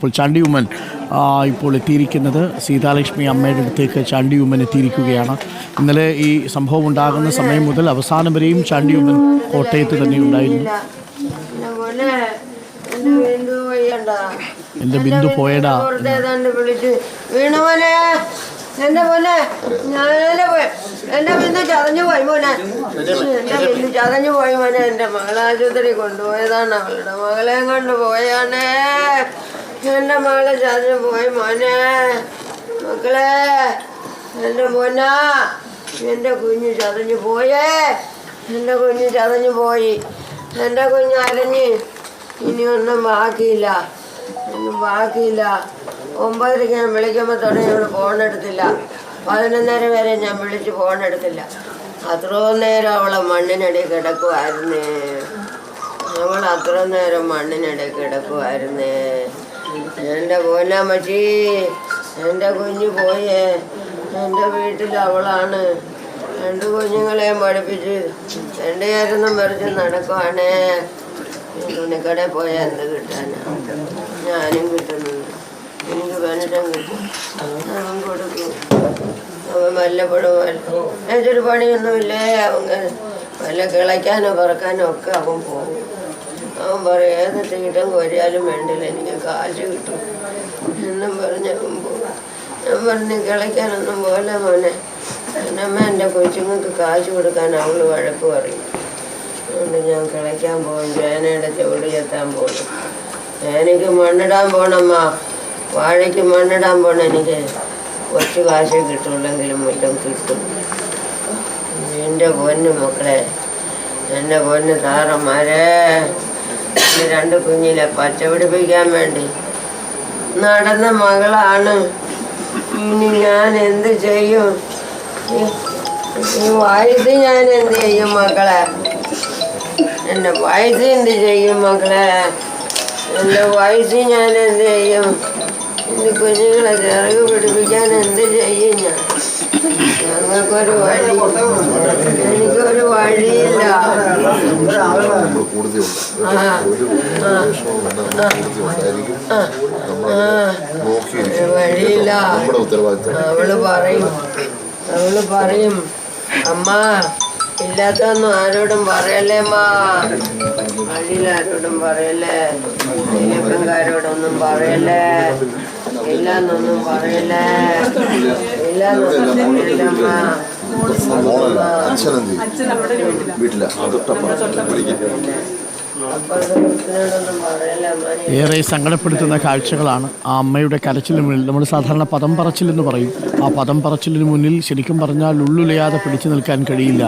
ഇപ്പോൾ ചാണ്ടി ഉമ്മൻ ഇപ്പോൾ എത്തിയിരിക്കുന്നത് സീതാലക്ഷ്മി അമ്മയുടെ അടുത്തേക്ക് ചാണ്ടി ഉമ്മൻ എത്തിയിരിക്കുകയാണ്. ഇന്നലെ ഈ സംഭവം ഉണ്ടാകുന്ന സമയം മുതൽ അവസാനം വരെയും ചാണ്ടി ഉമ്മൻ കോട്ടയത്ത് തന്നെ ഉണ്ടായിരുന്നു. എൻ്റെ ബിന്ദു പോയടാ വിളിച്ച് വീണുമോനെ, എന്റെ മോനെ, എന്റെ ബിന്ദു ചതഞ്ഞു പോയി മോനെ, എന്റെ ബിന്ദു ചതഞ്ഞു പോയി മോനെ. എന്റെ മകളെ ആശുപത്രി കൊണ്ടുപോയതാണ്, അവളുടെ മകളെ കൊണ്ടുപോയാണേ. എന്റെ മകളെ ചതഞ്ഞു പോയി മോനെ. മക്കളെ, എന്റെ മോനാ, എന്റെ കുഞ്ഞ് ചതഞ്ഞു പോയേ. എന്റെ കുഞ്ഞ് ചതഞ്ഞു പോയി. എന്റെ കുഞ്ഞ് അരഞ്ഞ് ഇനിയൊന്നും ബാക്കിയില്ല, ഒന്നും ബാക്കിയില്ല. 9:30 ഞാൻ വിളിക്കുമ്പോൾ തുടങ്ങി അവൾ ഫോണെടുത്തില്ല. 11:30 വരെ ഞാൻ വിളിച്ച് ഫോണെടുത്തില്ല. അത്രയും നേരം അവളെ മണ്ണിനടിയിൽ കിടക്കുമായിരുന്നേ. അവൾ അത്രയും നേരം മണ്ണിനടിയിൽ കിടക്കുമായിരുന്നേ. എൻ്റെ പോനാമച്ചി, എൻ്റെ കുഞ്ഞ് പോയേ. എൻ്റെ വീട്ടിൽ അവളാണ് 2 കുഞ്ഞുങ്ങളെയും പഠിപ്പിച്ച് 2 കാര്യമൊന്നും പറിച്ച് നടക്കുവാണേ. തുണിക്കടയിൽ പോയാൽ എന്ത് കിട്ടാനാ? ഞാനും കിട്ടുന്നുണ്ട്, എനിക്ക് പെൻഷൻ കിട്ടും, അവൻ കൊടുക്കും. അവൻ വല്ലപ്പോഴും ഏതൊരു പണിയൊന്നുമില്ലേ, അവൻ വല്ല കിളയ്ക്കാനോ പറക്കാനോ ഒക്കെ അവൻ പോകും. അവൻ പറയും ഏത് തീട്ടം കോരിയാലും വേണ്ടില്ല, എനിക്ക് കാശ് കിട്ടും എന്നും പറഞ്ഞവൻ പോകും. ഞാൻ പറഞ്ഞു കിളയ്ക്കാനൊന്നും പോലെ മോനെ, എന്നമ്മ എൻ്റെ കൊച്ചുങ്ങൾക്ക് കാശ് കൊടുക്കാൻ അവൾ വഴക്ക് പറയും. അതുകൊണ്ട് ഞാൻ കിളയ്ക്കാൻ പോകും, ചേനയുടെ ചുവട് ചെത്താൻ പോകും. എനിക്ക് മണ്ണിടാൻ പോകണമ്മ, വാഴയ്ക്ക് മണ്ണിടാൻ പോകണം. എനിക്ക് കുറച്ച് കാശേ കിട്ടുള്ളെങ്കിലും മുറ്റം കിട്ടും. എൻ്റെ പൊന്ന് മക്കളെ, എൻ്റെ പൊന്ന് താറന്മാരെ, 2 കുഞ്ഞിലെ പച്ച പിടിപ്പിക്കാൻ വേണ്ടി നടന്ന മകളാണ്. ഇനി ഞാൻ എന്ത് ചെയ്യും? ഈ വയസ്സ് ഞാൻ എന്ത് ചെയ്യും മക്കളെ? എൻ്റെ വയസ്സ് എന്ത് ചെയ്യും മക്കളെ? എൻ്റെ വയസ്സ് ഞാൻ എന്ത് ചെയ്യും? എൻ്റെ കുഞ്ഞുങ്ങളെ ചിറക് പിടിപ്പിക്കാൻ എന്ത് ചെയ്യും ഞാൻ? ഞങ്ങൾക്കൊരു വഴി, എനിക്കൊരു വഴിയില്ല. വഴിയില്ല. അവള് പറയും അമ്മ ഇല്ലാത്തൊന്നും ആരോടും പറയല്ലേ അമ്മ, വഴിയിൽ ആരോടും പറയല്ലേ, അയ്യപ്പൻകാരോടൊന്നും പറയല്ലേ, ഇല്ലാന്നൊന്നും പറയല്ലേ, ഇല്ലാന്നൊന്നും പറയല്ലമ്മ. ഏറെ സങ്കടപ്പെടുത്തുന്ന കാഴ്ചകളാണ് ആ അമ്മയുടെ കരച്ചിലിന് മുന്നിൽ. നമ്മൾ സാധാരണ പദം പറച്ചിലെന്ന് പറയും. ആ പദം പറച്ചിലിന് മുന്നിൽ ശരിക്കും പറഞ്ഞാൽ ഉള്ളുലയാതെ പിടിച്ചു നിൽക്കാൻ കഴിയില്ല.